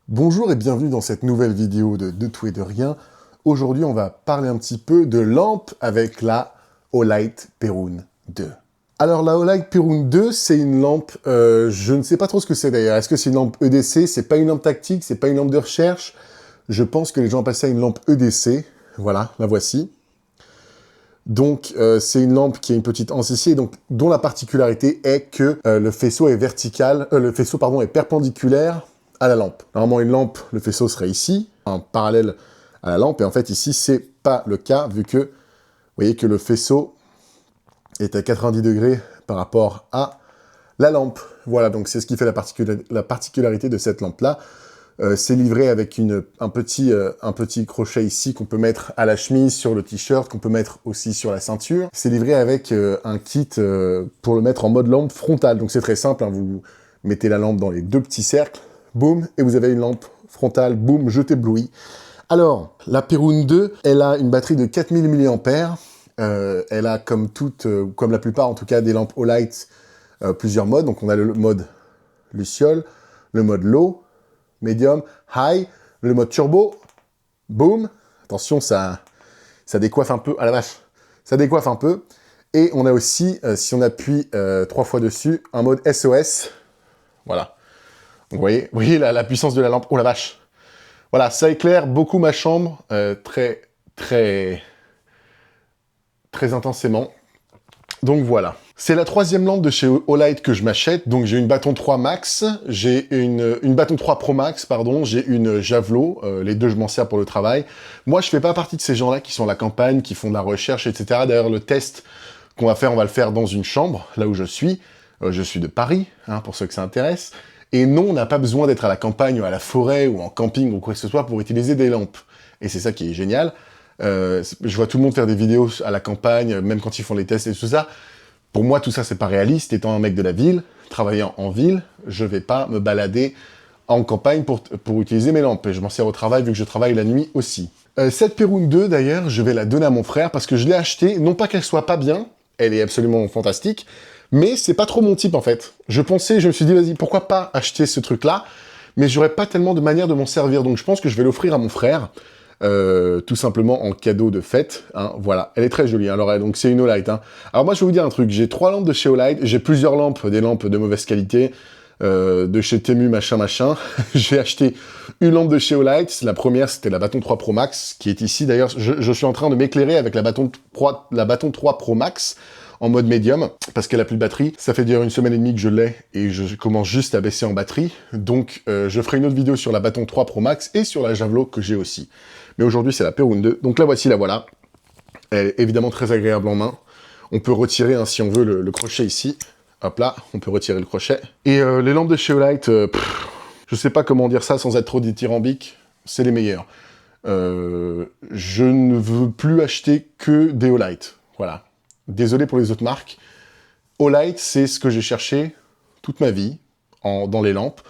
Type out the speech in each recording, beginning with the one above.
Bonjour et bienvenue dans cette nouvelle vidéo de tout et de rien. Aujourd'hui, on va parler un petit peu de lampe avec la Olight Perun 2. Alors, la Olight Perun 2, c'est une lampe, je ne sais pas trop ce que c'est d'ailleurs. Est-ce que c'est une lampe EDC? C'est pas une lampe tactique, c'est pas une lampe de recherche. Je pense que les gens appellent ça une lampe EDC. Voilà, la voici. Donc, c'est une lampe qui a une petite anse ici, donc, dont la particularité est que le faisceau est vertical, est perpendiculaire à la lampe. Normalement, une lampe, le faisceau serait ici, en parallèle à la lampe, et en fait, ici, c'est pas le cas, vu que, vous voyez que le faisceau est à 90 degrés par rapport à la lampe. Voilà, donc c'est ce qui fait la particularité de cette lampe-là. C'est livré avec un petit crochet ici qu'on peut mettre à la chemise, sur le t-shirt, qu'on peut mettre aussi sur la ceinture. C'est livré avec un kit pour le mettre en mode lampe frontale. Donc c'est très simple, hein, vous mettez la lampe dans les deux petits cercles, boum, et vous avez une lampe frontale, boum, je t'éblouis. Alors, la Perun 2, elle a une batterie de 4000 mAh. Elle a, comme la plupart en tout cas, des lampes Olight, plusieurs modes. Donc on a le mode luciole, le mode low, medium, high, le mode turbo, boom, attention, ça décoiffe un peu, à la vache, ça décoiffe un peu, et on a aussi, si on appuie 3 fois dessus, un mode SOS, voilà. Donc, vous voyez la puissance de la lampe, oh la vache. Voilà, ça éclaire beaucoup ma chambre, très intensément. Donc voilà. C'est la troisième lampe de chez Olight que je m'achète. Donc j'ai une Bâton 3 Max, j'ai une Bâton 3 Pro Max, pardon, j'ai une Javelot, les deux je m'en sers pour le travail. Moi je fais pas partie de ces gens-là qui sont à la campagne, qui font de la recherche, etc. D'ailleurs le test qu'on va faire, on va le faire dans une chambre, là où je suis. Je suis de Paris, hein, pour ceux que ça intéresse. Et non, on n'a pas besoin d'être à la campagne ou à la forêt ou en camping ou quoi que ce soit pour utiliser des lampes. Et c'est ça qui est génial. Je vois tout le monde faire des vidéos à la campagne, même quand ils font les tests et tout ça. Pour moi, tout ça, c'est pas réaliste. Étant un mec de la ville, travaillant en ville, je vais pas me balader en campagne pour utiliser mes lampes. Et je m'en sers au travail, vu que je travaille la nuit aussi. Cette Perun 2, d'ailleurs, je vais la donner à mon frère, parce que je l'ai achetée, non pas qu'elle soit pas bien, elle est absolument fantastique, mais c'est pas trop mon type, en fait. Je me suis dit, vas-y, pourquoi pas acheter ce truc-là, mais j'aurais pas tellement de manière de m'en servir, donc je pense que je vais l'offrir à mon frère, tout simplement en cadeau de fête, hein, voilà. Elle est très jolie, hein, alors donc c'est une Olight, hein. Alors moi je vais vous dire un truc, j'ai 3 lampes de chez Olight, j'ai plusieurs lampes, des lampes de mauvaise qualité, de chez Temu, machin. J'ai acheté une lampe de chez Olight, la première c'était la Bâton 3 Pro Max, qui est ici d'ailleurs, je suis en train de m'éclairer avec la Bâton 3 Pro Max, en mode médium, parce qu'elle a plus de batterie. Ça fait d'ailleurs 1 semaine et demie que je l'ai, et je commence juste à baisser en batterie. Donc, je ferai une autre vidéo sur la Bâton 3 Pro Max et sur la Javelot que j'ai aussi. Mais aujourd'hui, c'est la Perun 2. Donc la voici, la voilà. Elle est évidemment très agréable en main. On peut retirer, hein, si on veut, le crochet ici. Hop là, on peut retirer le crochet. Et les lampes de chez Olight, je sais pas comment dire ça sans être trop dithyrambique, c'est les meilleurs. Je ne veux plus acheter que des Olight. Voilà. Désolé pour les autres marques. Olight, c'est ce que j'ai cherché toute ma vie dans les lampes.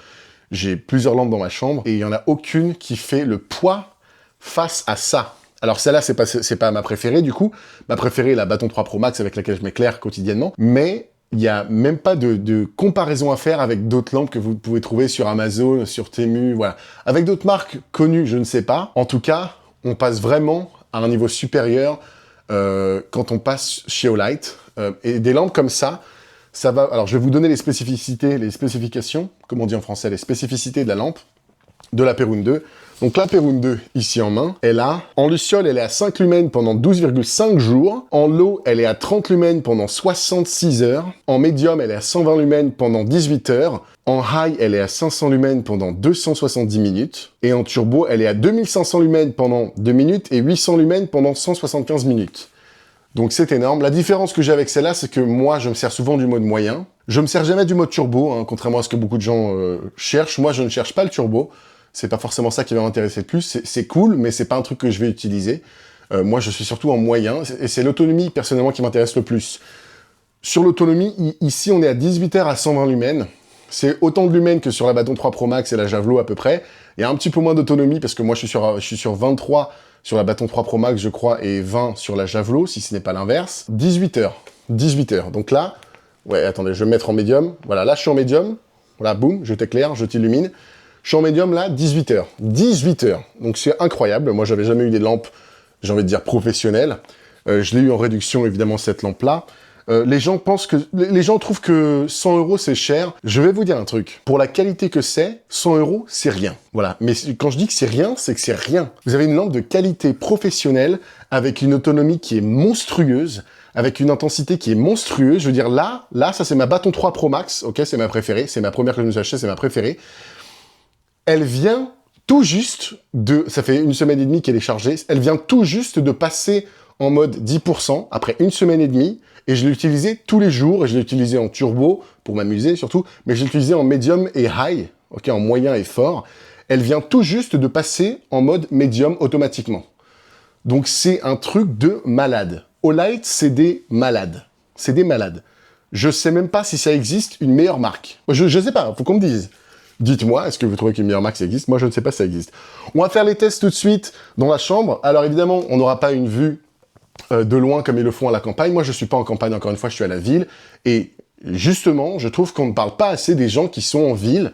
J'ai plusieurs lampes dans ma chambre et il n'y en a aucune qui fait le poids face à ça. Alors celle-là, c'est pas ma préférée du coup. Ma préférée est la Bâton 3 Pro Max avec laquelle je m'éclaire quotidiennement. Mais il n'y a même pas de comparaison à faire avec d'autres lampes que vous pouvez trouver sur Amazon, sur Temu, voilà. Avec d'autres marques connues, je ne sais pas. En tout cas, on passe vraiment à un niveau supérieur quand on passe chez Olight. Et des lampes comme ça va... Alors, je vais vous donner les spécifications, comme on dit en français, les spécificités de la lampe, de la Perun 2. Donc, la Perun 2, ici en main, en luciole, elle est à 5 lumens pendant 12,5 jours. En low, elle est à 30 lumens pendant 66 heures. En médium, elle est à 120 lumens pendant 18 heures. En high, elle est à 500 lumens pendant 270 minutes. Et en turbo, elle est à 2500 lumens pendant 2 minutes et 800 lumens pendant 175 minutes. Donc c'est énorme. La différence que j'ai avec celle-là, c'est que moi, je me sers souvent du mode moyen. Je me sers jamais du mode turbo, hein, contrairement à ce que beaucoup de gens cherchent. Moi, je ne cherche pas le turbo. C'est pas forcément ça qui va m'intéresser le plus. C'est cool, mais c'est pas un truc que je vais utiliser. Moi, je suis surtout en moyen. Et c'est l'autonomie, personnellement, qui m'intéresse le plus. Sur l'autonomie, ici, on est à 18 heures à 120 lumens. C'est autant de lumens que sur la Bâton 3 Pro Max et la Javelot à peu près. Il y a un petit peu moins d'autonomie parce que moi, je suis sur 23 sur la Bâton 3 Pro Max, je crois, et 20 sur la Javelot, si ce n'est pas l'inverse. 18 heures. 18 heures. Donc là, ouais, attendez, je vais me mettre en médium. Voilà, là, je suis en médium. Voilà, boum, je t'éclaire, je t'illumine. Je suis en médium là, 18 heures. 18 heures. Donc c'est incroyable. Moi, j'avais jamais eu des lampes, j'ai envie de dire professionnelles. Je l'ai eu en réduction, évidemment, cette lampe-là. Les gens trouvent que 100 euros c'est cher. Je vais vous dire un truc. Pour la qualité que c'est, 100 euros c'est rien. Voilà. Mais quand je dis que c'est rien, c'est que c'est rien. Vous avez une lampe de qualité professionnelle avec une autonomie qui est monstrueuse, avec une intensité qui est monstrueuse. Je veux dire, là, ça c'est ma Baton 3 Pro Max. Ok, c'est ma préférée. C'est ma première que je me suis achetée, c'est ma préférée. Elle vient tout juste ça fait 1 semaine et demie qu'elle est chargée. Elle vient tout juste de passer en mode 10% après 1 semaine et demie. Et je l'ai utilisé tous les jours, et je l'ai utilisé en turbo, pour m'amuser surtout, mais je l'ai utilisé en medium et high, ok, en moyen et fort. Elle vient tout juste de passer en mode medium automatiquement. Donc c'est un truc de malade. Olight, c'est des malades. C'est des malades. Je sais même pas si ça existe une meilleure marque. Je sais pas, faut qu'on me dise. Dites-moi, est-ce que vous trouvez qu'une meilleure marque ça existe? Moi, je ne sais pas si ça existe. On va faire les tests tout de suite dans la chambre. Alors évidemment, on n'aura pas une vue de loin comme ils le font à la campagne. Moi, je suis pas en campagne, encore une fois, je suis à la ville. Et justement, je trouve qu'on ne parle pas assez des gens qui sont en ville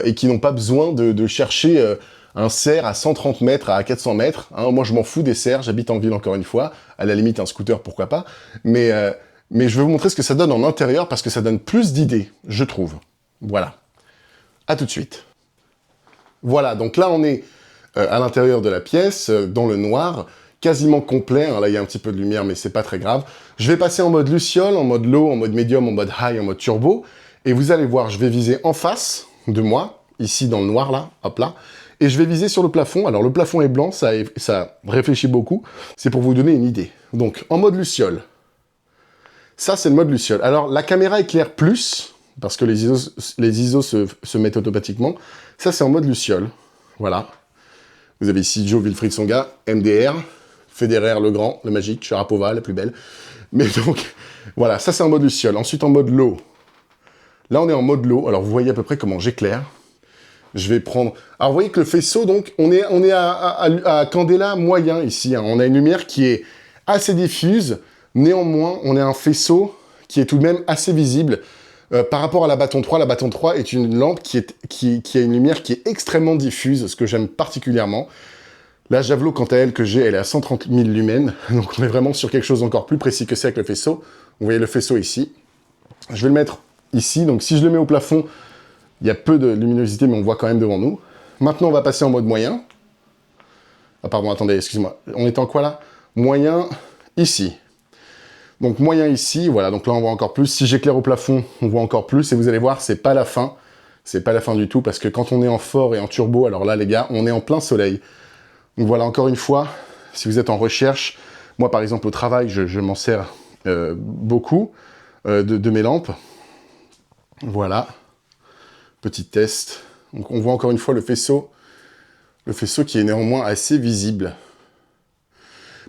et qui n'ont pas besoin de chercher un cerf à 130 mètres, à 400 mètres. Hein. Moi, je m'en fous des cerfs, j'habite en ville, encore une fois. À la limite, un scooter, pourquoi pas. Mais je vais vous montrer ce que ça donne en intérieur parce que ça donne plus d'idées, je trouve. Voilà. À tout de suite. Voilà, donc là, on est à l'intérieur de la pièce, dans le noir, quasiment complet. Hein, là, il y a un petit peu de lumière, mais c'est pas très grave. Je vais passer en mode luciole, en mode low, en mode medium, en mode high, en mode turbo. Et vous allez voir, je vais viser en face de moi, ici dans le noir, là, hop là. Et je vais viser sur le plafond. Alors, le plafond est blanc, ça réfléchit beaucoup. C'est pour vous donner une idée. Donc, en mode luciole. Ça, c'est le mode luciole. Alors, la caméra éclaire plus, parce que les ISO se mettent automatiquement. Ça, c'est en mode luciole. Voilà. Vous avez ici Joe Wilfried Tsonga, MDR, Federer le Grand, le Magique, Sharapova, la plus belle. Mais donc, voilà, ça c'est en mode luciole. Ensuite, en mode low. Là, on est en mode low. Alors, vous voyez à peu près comment j'éclaire. Je vais prendre... Alors, vous voyez que le faisceau, donc, on est à candela moyen ici. Hein. On a une lumière qui est assez diffuse. Néanmoins, on a un faisceau qui est tout de même assez visible. Par rapport à la Baton 3, la Baton 3 est une lampe qui a une lumière qui est extrêmement diffuse, ce que j'aime particulièrement. La Javelot, quant à elle, que j'ai, elle est à 130 000 lumens, donc on est vraiment sur quelque chose d'encore plus précis que c'est avec le faisceau. Vous voyez le faisceau ici. Je vais le mettre ici, donc si je le mets au plafond, il y a peu de luminosité, mais on voit quand même devant nous. Maintenant, on va passer en mode moyen. Ah pardon, attendez, excusez-moi. On est en quoi là? Moyen, ici. Donc moyen ici, voilà, donc là on voit encore plus. Si j'éclaire au plafond, on voit encore plus. Et vous allez voir, c'est pas la fin. C'est pas la fin du tout, parce que quand on est en fort et en turbo, alors là les gars, on est en plein soleil. Donc voilà, encore une fois, si vous êtes en recherche, moi par exemple au travail, je m'en sers beaucoup de mes lampes. Voilà, petit test. Donc on voit encore une fois le faisceau qui est néanmoins assez visible.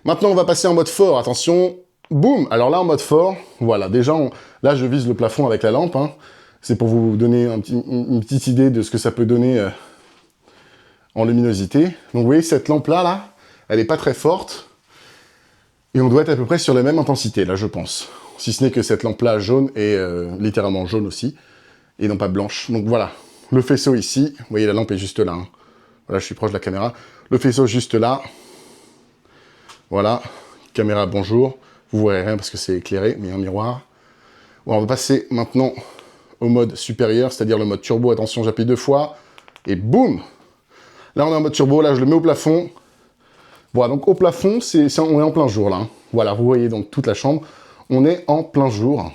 Maintenant on va passer en mode fort, attention. Boum! Alors là, en mode fort, voilà, déjà, là, je vise le plafond avec la lampe. Hein. C'est pour vous donner une petite idée de ce que ça peut donner en luminosité. Donc, vous voyez, cette lampe-là, là, elle n'est pas très forte. Et on doit être à peu près sur la même intensité, là, je pense. Si ce n'est que cette lampe-là, jaune, est littéralement jaune aussi, et non pas blanche. Donc, voilà. Le faisceau ici, vous voyez, la lampe est juste là. Hein. Voilà, je suis proche de la caméra. Le faisceau juste là. Voilà. Caméra, bonjour. Vous verrez rien parce que c'est éclairé, mais il y a un miroir. Bon, on va passer maintenant au mode supérieur, c'est-à-dire le mode turbo. Attention, j'appuie 2 fois, et boum! Là, on est en mode turbo, là, je le mets au plafond. Voilà, donc au plafond, on est en plein jour, là. Hein. Voilà, vous voyez donc toute la chambre. On est en plein jour.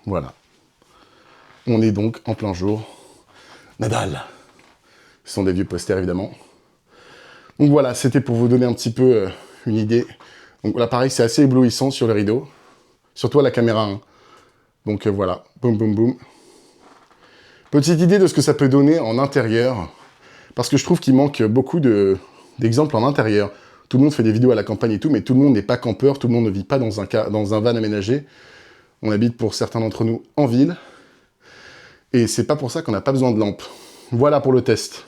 Voilà. On est donc en plein jour. Nadal. Ce sont des vieux posters, évidemment. Donc voilà, c'était pour vous donner un petit peu une idée. Donc là, pareil, c'est assez éblouissant sur le rideau. Surtout à la caméra. Hein. Donc voilà, boum, boum, boum. Petite idée de ce que ça peut donner en intérieur. Parce que je trouve qu'il manque beaucoup d'exemples en intérieur. Tout le monde fait des vidéos à la campagne et tout, mais tout le monde n'est pas campeur, tout le monde ne vit pas dans un van aménagé. On habite pour certains d'entre nous en ville. Et c'est pas pour ça qu'on n'a pas besoin de lampes. Voilà pour le test.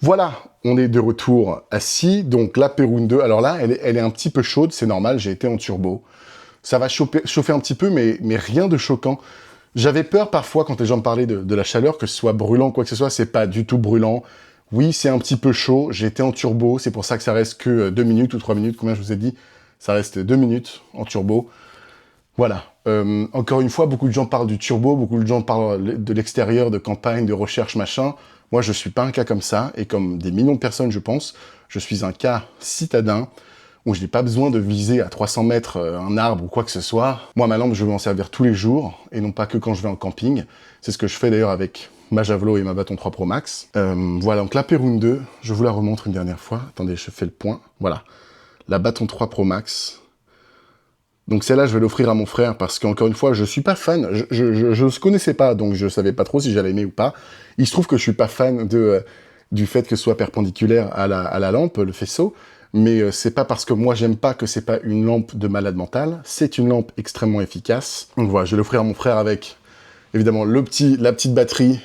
Voilà, on est de retour assis. Donc la Perun 2, alors là, elle est un petit peu chaude, c'est normal, j'ai été en turbo. Ça va chauffer un petit peu, mais rien de choquant. J'avais peur parfois, quand les gens me parlaient de la chaleur, que ce soit brûlant ou quoi que ce soit. C'est pas du tout brûlant. Oui, c'est un petit peu chaud. J'ai été en turbo. C'est pour ça que ça reste que 2 minutes ou 3 minutes. Combien je vous ai dit? Ça reste 2 minutes en turbo. Voilà. Encore une fois, beaucoup de gens parlent du turbo. Beaucoup de gens parlent de l'extérieur, de campagne, de recherche, machin. Moi, je suis pas un cas comme ça. Et comme des millions de personnes, je pense, je suis un cas citadin où je n'ai pas besoin de viser à 300 mètres un arbre ou quoi que ce soit. Moi, ma lampe, je veux en servir tous les jours, et non pas que quand je vais en camping. C'est ce que je fais d'ailleurs avec ma Javelot et ma Bâton 3 Pro Max. Voilà, donc la Perun 2, je vous la remontre une dernière fois. Attendez, je fais le point. Voilà, la Bâton 3 Pro Max. Donc celle-là, je vais l'offrir à mon frère, parce qu'encore une fois, je suis pas fan. Je ne connaissais pas, donc je savais pas trop si j'allais aimer ou pas. Il se trouve que je suis pas fan du fait que ce soit perpendiculaire à la lampe, le faisceau. Mais c'est pas parce que moi j'aime pas que c'est pas une lampe de malade mental, c'est une lampe extrêmement efficace. Donc voilà, je vais l'offrir à mon frère avec, évidemment, la petite batterie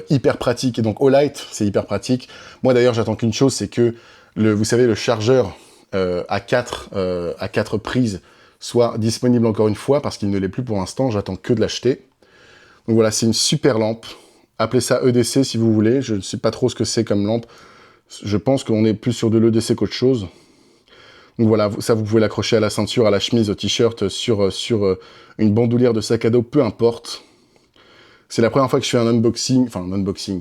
hyper pratique, et donc Olight, c'est hyper pratique. Moi d'ailleurs, j'attends qu'une chose, c'est que, vous savez, le chargeur à 4 prises soit disponible encore une fois, parce qu'il ne l'est plus pour l'instant, j'attends que de l'acheter. Donc voilà, c'est une super lampe. Appelez ça EDC si vous voulez, je ne sais pas trop ce que c'est comme lampe. Je pense qu'on est plus sur de l'EDC qu'autre chose. Donc voilà, ça vous pouvez l'accrocher à la ceinture, à la chemise, au t-shirt, sur une bandoulière de sac à dos, peu importe. C'est la première fois que je fais un unboxing,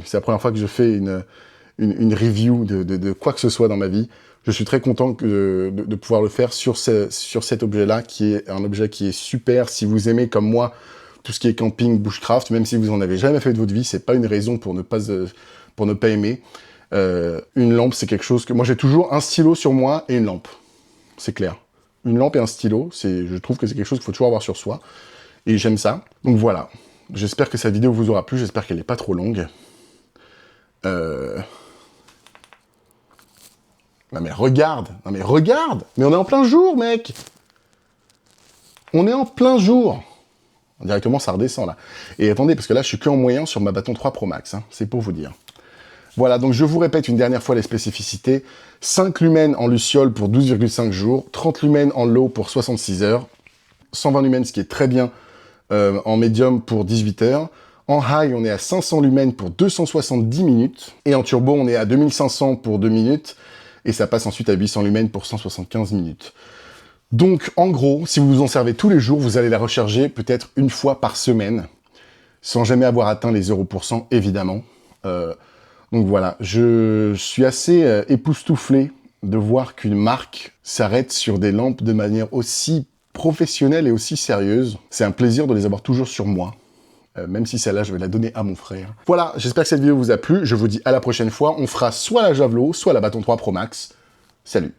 c'est la première fois que je fais une review de quoi que ce soit dans ma vie. Je suis très content de pouvoir le faire sur cet objet-là, qui est un objet qui est super. Si vous aimez, comme moi, tout ce qui est camping, bushcraft, même si vous en avez jamais fait de votre vie, c'est pas une raison pour ne pas aimer. Une lampe, c'est quelque chose que... Moi, j'ai toujours un stylo sur moi et une lampe. C'est clair. Une lampe et un stylo, je trouve que c'est quelque chose qu'il faut toujours avoir sur soi. Et j'aime ça. Donc voilà. J'espère que cette vidéo vous aura plu. J'espère qu'elle n'est pas trop longue. Non mais regarde. Non mais regarde. Mais on est en plein jour, mec. On est en plein jour. Directement, ça redescend, là. Et attendez, parce que là, je suis que en moyen sur ma Bâton 3 Pro Max. Hein. C'est pour vous dire. Voilà, donc je vous répète une dernière fois les spécificités. 5 lumens en luciole pour 12,5 jours, 30 lumens en low pour 66 heures, 120 lumens, ce qui est très bien, en médium pour 18 heures. En high, on est à 500 lumens pour 270 minutes. Et en turbo, on est à 2500 pour 2 minutes. Et ça passe ensuite à 800 lumens pour 175 minutes. Donc, en gros, si vous vous en servez tous les jours, vous allez la recharger peut-être une fois par semaine, sans jamais avoir atteint les 0%, évidemment. Donc voilà, je suis assez époustouflé de voir qu'une marque s'arrête sur des lampes de manière aussi professionnelle et aussi sérieuse. C'est un plaisir de les avoir toujours sur moi, même si celle-là, je vais la donner à mon frère. Voilà, j'espère que cette vidéo vous a plu. Je vous dis à la prochaine fois. On fera soit la Javelot, soit la Bâton 3 Pro Max. Salut!